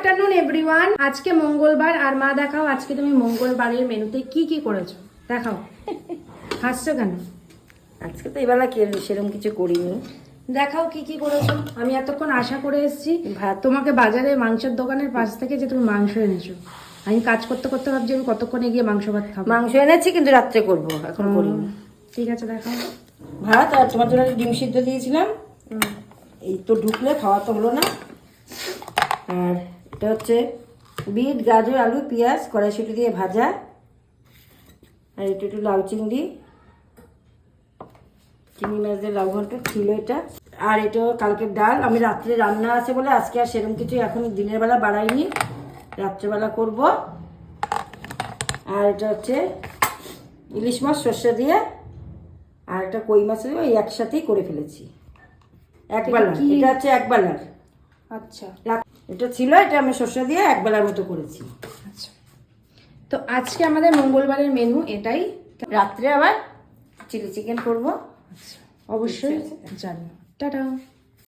Afternoon everyone. আজকে মঙ্গলবার আর মা দেখাও আজকে তুমি মঙ্গলবারের মেনুতে কি কি করেছো দেখাও। হাসছো কেন? আজকে তো এবেলা সেরকম কিছু করিনি। দেখাও কি কি করেছো। আমি এতক্ষণ আশা করে এসেছি তোমাকে বাজারে মাংসের দোকানের পাশ থেকে যে তুমি মাংস এনেছো। আমি কাজ করতে করতে ভাবছি আমি কতক্ষণে গিয়ে মাংস ভাত খাবো। মাংস এনেছি কিন্তু রাত্রে করব, এখন করিনি। ঠিক আছে দেখাও। ভাত আর তোমার জন্য ডিম সিদ্ধ দিয়েছিলাম, এই তো ঢুকলে খাওয়া তো হলো না। আর এটা হচ্ছে বিট গাজর আলু পেঁয়াজ কড়াইশুঁটি দিয়ে ভাজা, আর একটু একটু লাউ চিংড়ি চিংড়ি মাছ দিয়ে লাউ ঘন্ট ছিল এটা। আর এটা কালকের ডাল, আমি রাত্রে রান্না আছে বলে আজকে আর সেরকম কিছু এখন দিনের বেলা বাড়াইনি, রাত্রেবেলা করব। আর এটা হচ্ছে ইলিশ মাছ সর্ষে দিয়ে আর একটা কই মাছ দিয়ে ওই একসাথেই করে ফেলেছি একবেলা। এটা হচ্ছে একবেলার। আচ্ছা এটা ছিল, এটা আমি সর্ষে দিয়ে একবেলার মতো করেছি। আচ্ছা, তো আজকে আমাদের মঙ্গলবারের মেনু এটাই। রাত্রে আবার চিলি চিকেন করবো। অবশ্যই জানো। টাটা।